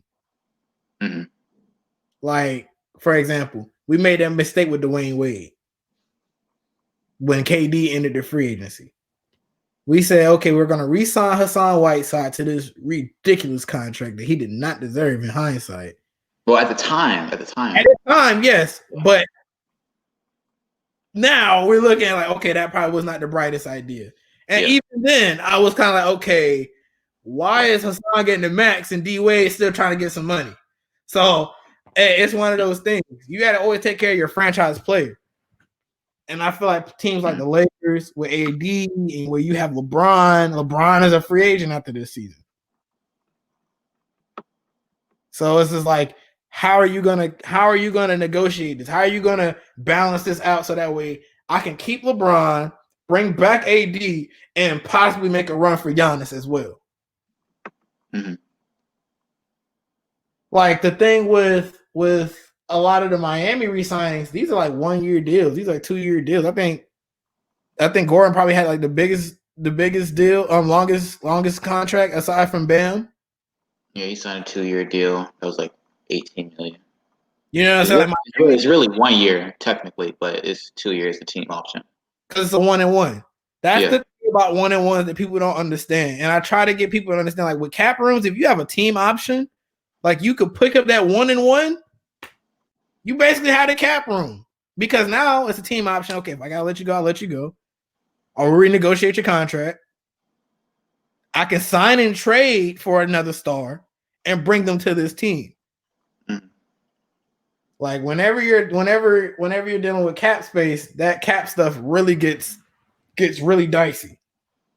Mm-hmm. Like, for example, we made that mistake with Dwayne Wade when KD entered the free agency. We said, okay, we're going to re-sign Hassan Whiteside to this ridiculous contract that he did not deserve in hindsight. Well, at the time. At the time, yes, but now we're looking at like, okay, that probably was not the brightest idea. And even then, I was kind of like, okay, why is Hassan getting the max and D Wade still trying to get some money? So it's one of those things. You got to always take care of your franchise player. And I feel like teams like the Lakers with AD and where you have LeBron is a free agent after this season. So it's just like, how are you gonna negotiate this? How are you gonna balance this out so that way I can keep LeBron, bring back AD, and possibly make a run for Giannis as well? Mm-hmm. Like the thing with a lot of the Miami re-signings, these are like 1-year deals. These are like 2-year deals. I think Gordon probably had like the biggest deal, longest contract aside from Bam. Yeah, he signed a 2-year deal. That was like $18 million. You know what I'm saying? It's really 1 year technically, but it's 2 years the team option. Because it's a 1-and-1. That's the thing about 1-and-1 that people don't understand. And I try to get people to understand, like with cap rooms, if you have a team option, like you could pick up that 1-and-1, you basically had a cap room. Because now it's a team option. Okay, if I gotta let you go, I'll let you go. I'll renegotiate your contract. I can sign and trade for another star and bring them to this team. Mm-hmm. Like whenever you're dealing with cap space, that cap stuff really gets really dicey.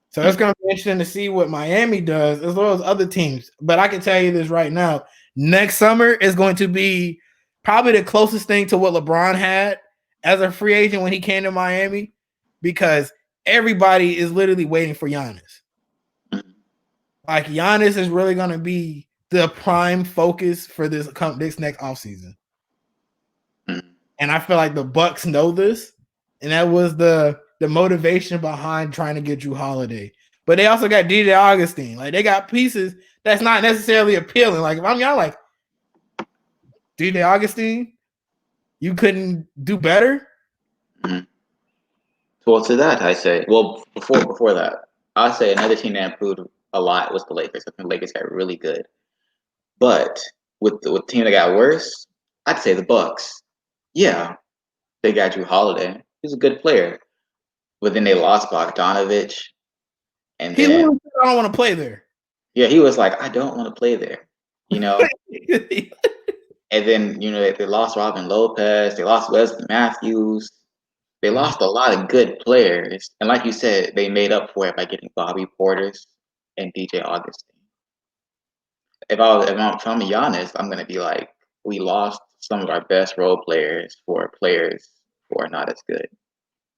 So it's going to be interesting to see what Miami does as well as other teams. But I can tell you this right now: next summer is going to be probably the closest thing to what LeBron had as a free agent when he came to Miami, because everybody is literally waiting for Giannis. Like Giannis is really going to be the prime focus for this next offseason. And I feel like the Bucks know this, and that was the motivation behind trying to get Jrue Holiday. But they also got DJ Augustine. Like they got pieces that's not necessarily appealing. Like if I'm y'all, like DJ Augustine, you couldn't do better. Mm-hmm. Well, to that I say, well, before that, I say another team that improved a lot was the Lakers. I think the Lakers got really good, but with the team that got worse, I'd say the Bucks. Yeah, they got Jrue Holiday. He's a good player, but then they lost Bogdanovich, and he then I don't want to play there. Yeah, he was like, I don't want to play there, you know. And then they lost Robin Lopez, they lost Wesley Matthews, they lost a lot of good players, and like you said, they made up for it by getting Bobby Portis and DJ Augustine. If I'm Giannis, I'm gonna be like, we lost some of our best role players for players who are not as good.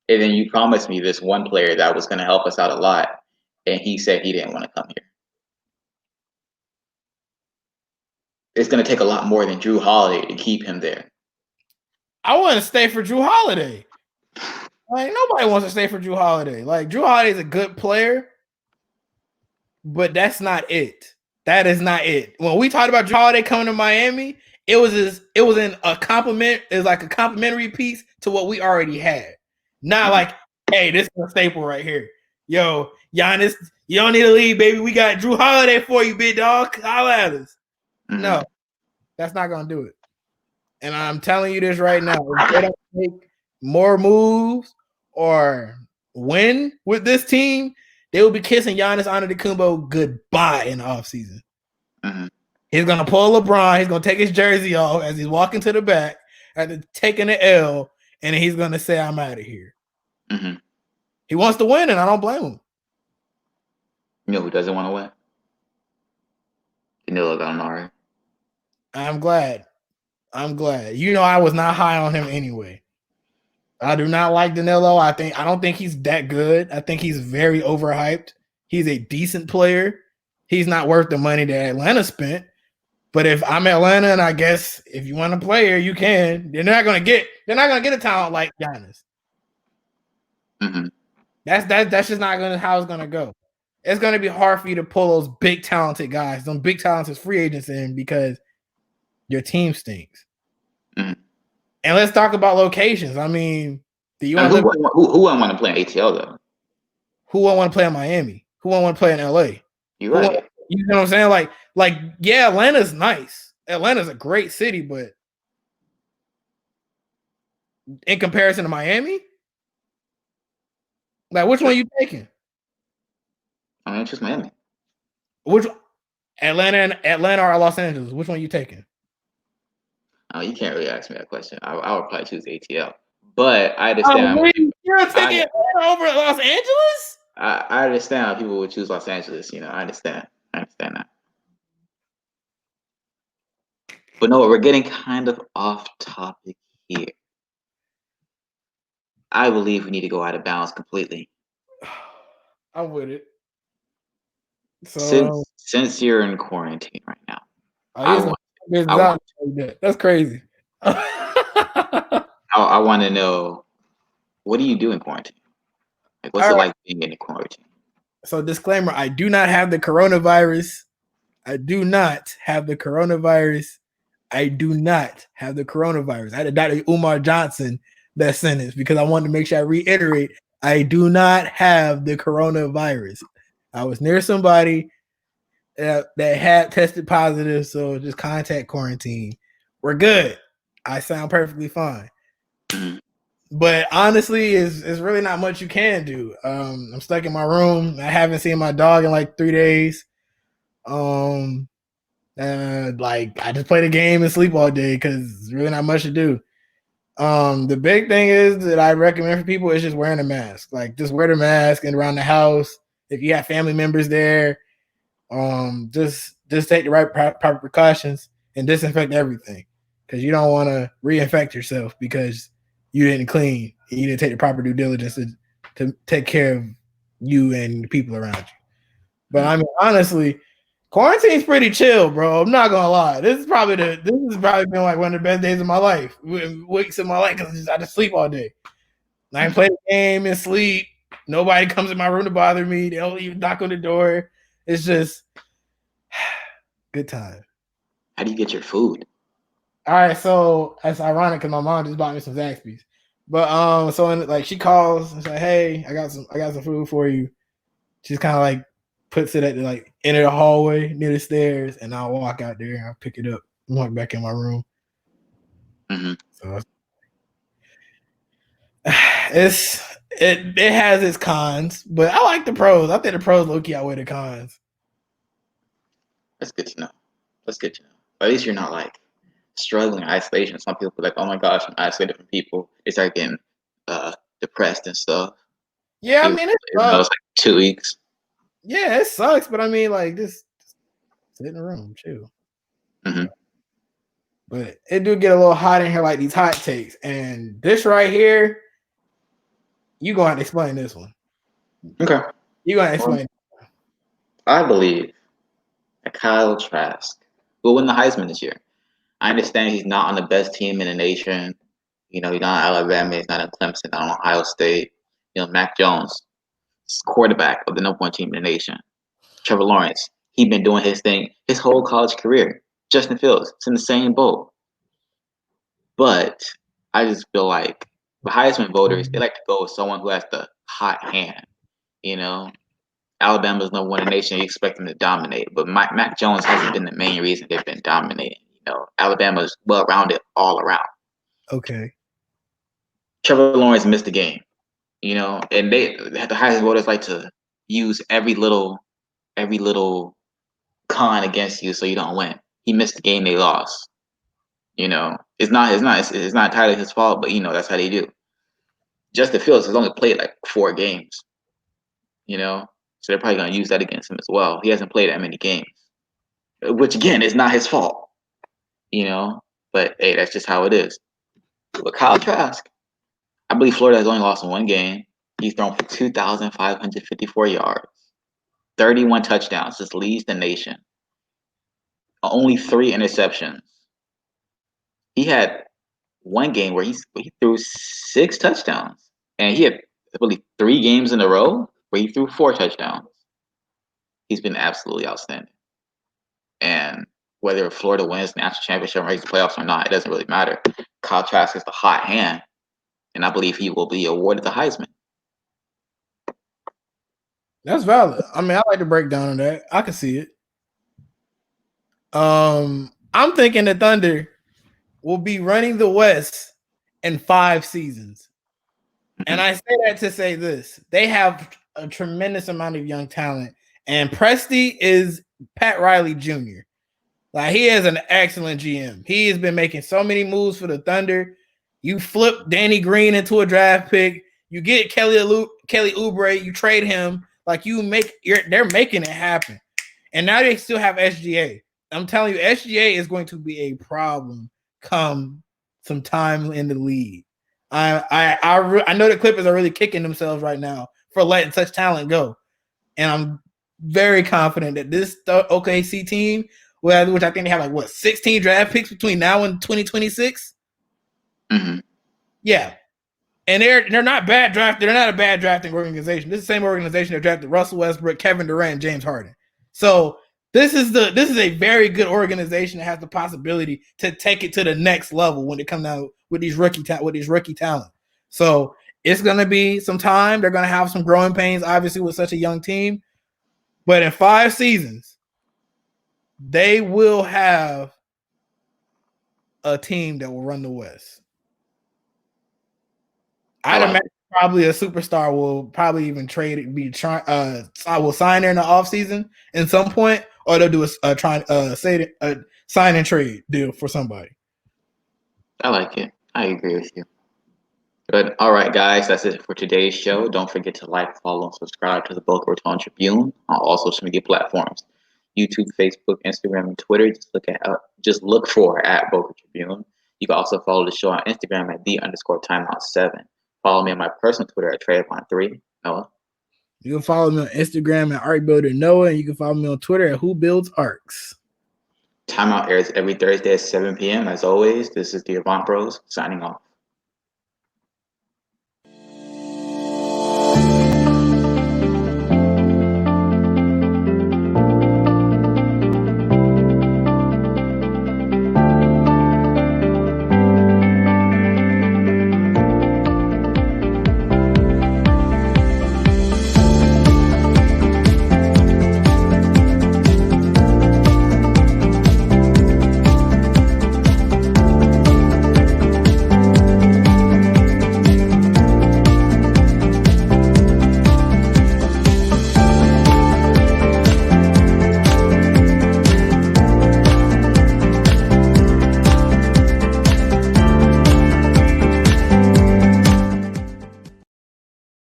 And then you promised me this one player that was gonna help us out a lot, and he said he didn't want to come here. It's gonna take a lot more than Jrue Holiday to keep him there. I want to stay for Jrue Holiday. Like nobody wants to stay for Jrue Holiday. Like Jrue Holiday is a good player, but that's not it. That is not it. When we talked about Jrue Holiday coming to Miami, it was a compliment. It was like a complimentary piece to what we already had. Not like, hey, this is a staple right here. Yo, Giannis, you don't need to leave, baby. We got Jrue Holiday for you, big dog. Holla at us. Mm-hmm. No, that's not gonna do it. And I'm telling you this right now: if they don't make more moves or win with this team, they will be kissing Giannis Antetokounmpo goodbye in the offseason. Mm-hmm. He's gonna pull LeBron. He's gonna take his jersey off as he's walking to the back after taking the L, and he's gonna say, "I'm out of here." Mm-hmm. He wants to win, and I don't blame him. You know who doesn't want to win? Danilo Gallinari. I'm glad. You know, I was not high on him anyway. I do not like Danilo. I don't think he's that good. I think he's very overhyped. He's a decent player. He's not worth the money that Atlanta spent. But if I'm Atlanta, and I guess if you want a player, you can. They're not gonna get a talent like Giannis. Mm-hmm. That's just not how it's gonna go. It's gonna be hard for you to pull those big talented guys, those big talented free agents in because your team stinks. Mm-hmm. And let's talk about locations. I mean, who wouldn't want to play in ATL though? Who wouldn't want to play in Miami? Who wouldn't want to play in LA? You're right. You know what I'm saying? Like, yeah, Atlanta's nice. Atlanta's a great city, but in comparison to Miami, like which one are you taking? I'm gonna choose Miami. Which Atlanta or Los Angeles? Which one are you taking? Oh, you can't really ask me that question. I would probably choose ATL, but I Oh, understand. really? You're taking I Atlanta over Los Angeles? I understand how people would choose Los Angeles. You know, I understand. I understand that. But no, we're getting kind of off topic here. I believe we need to go out of bounds completely. I'm with it. So, Since you're in quarantine right now, I he's gonna want business I want out like that. That's crazy. I want to know, what do you do in quarantine? Like, what's All it right. like being in quarantine? So, disclaimer: I do not have the coronavirus. I do not have the coronavirus. I do not have the coronavirus. I had to Dr. Umar Johnson that sentence because I wanted to make sure I reiterate I do not have the coronavirus. I was near somebody that had tested positive, so just contact quarantine. We're good. I sound perfectly fine. Mhm. But honestly, it's really not much you can do. I'm stuck in my room. I haven't seen my dog in like 3 days. Um, like I just play the game and sleep all day because there's really not much to do. The big thing is that I recommend for people is just wearing a mask. Like just wear the mask and around the house. If you have family members there, just take the right proper precautions and disinfect everything because you don't want to reinfect yourself because you didn't clean and you didn't take the proper due diligence to take care of you and the people around you. But I mean, honestly, quarantine's pretty chill, bro. I'm not gonna lie. This has probably been like one of the best days of my life, weeks of my life, because I just sleep all day. I can play the game and sleep. Nobody comes in my room to bother me. They don't even knock on the door. It's just good time. How do you get your food? All right, so that's ironic because my mom just bought me some Zaxby's. But so like she calls and say, "Hey, I got some food for you." She's kind of like puts it at the like end of the hallway near the stairs, and I'll walk out there and I'll pick it up and walk back in my room. Mm-hmm. So it has its cons, but I like the pros. I think the pros low key outweigh the cons. That's good to know. That's good to know. At least you're not like struggling in isolation. Some people are like, oh my gosh, I'm isolated from people. They start getting uh, depressed and stuff. Yeah, I Even, mean it even though it's sucks. like 2 weeks. Yeah, it sucks, but I mean like just sit in the room, chill. Mm-hmm. But it do get a little hot in here, like these hot takes. And this right here, you gonna have to explain this one. Okay. You gonna Well, explain. I believe that Kyle Trask will win the Heisman this year. I understand he's not on the best team in the nation. You know, he's not at Alabama, he's not at Clemson, not on Ohio State. You know, Mac Jones, quarterback of the #1 team in the nation. Trevor Lawrence, he's been doing his thing his whole college career. Justin Fields, it's in the same boat. But I just feel like the Heisman voters, they like to go with someone who has the hot hand. You know, Alabama's #1 in the nation. You expect them to dominate, but Mac Jones hasn't been the main reason they've been dominating. You know, Alabama's well-rounded all around. Okay. Trevor Lawrence missed the game. You know, and the Heisman voters like to use every little con against you so you don't win. He missed the game, they lost. You know, it's not entirely his fault, but you know that's how they do. Justin Fields has only played like 4 games. You know, so they're probably gonna use that against him as well. He hasn't played that many games, which again is not his fault. You know, but hey, that's just how it is. But Kyle Trask, I believe Florida has only lost 1 game. He's thrown for 2,554 yards, 31 touchdowns, just leads the nation. Only 3 interceptions. He had 1 game where he threw 6 touchdowns, and he had, I believe, 3 games in a row where he threw 4 touchdowns. He's been absolutely outstanding. And whether Florida wins the national championship or makes the playoffs or not, it doesn't really matter. Kyle Trask is the hot hand, and I believe he will be awarded the Heisman. That's valid. I mean, I like the breakdown of that. I can see it. I'm thinking the Thunder will be running the West in 5 seasons. And I say that to say this. They have a tremendous amount of young talent. And Presti is Pat Riley Jr. Like, he is an excellent GM. He has been making so many moves for the Thunder. You flip Danny Green into a draft pick. You get Kelly Oubre. You trade him. Like, they're making it happen. And now they still have SGA. I'm telling you, SGA is going to be a problem come some time in the league. I know the Clippers are really kicking themselves right now for letting such talent go, and I'm very confident that this OKC team, which I think they have 16 draft picks between now and 2026. Mm-hmm. Yeah, and they're not bad draft. They're not a bad drafting organization. This is the same organization that drafted Russell Westbrook, Kevin Durant, James Harden. So this is a very good organization that has the possibility to take it to the next level when it comes out with these rookie talent. So it's gonna be some time. They're gonna have some growing pains, obviously, with such a young team. But in 5 seasons, they will have a team that will run the West. I'd imagine probably a superstar will probably even will sign there in the offseason in some point, or they'll do a sign and trade deal for somebody. I like it. I agree with you. But all right, guys, that's it for today's show. Don't forget to like, follow, and subscribe to the Boca Raton Tribune on all social media platforms: YouTube, Facebook, Instagram, and Twitter. Just look for at Boca Tribune. You can also follow the show on Instagram at _timeout7. Follow me on my personal Twitter at Trayvon3. Noah. You can follow me on Instagram at ArcBuilder Noah, and you can follow me on Twitter at Who Builds Arcs. Timeout airs every Thursday at 7 p.m. As always, this is the Avant Bros signing off.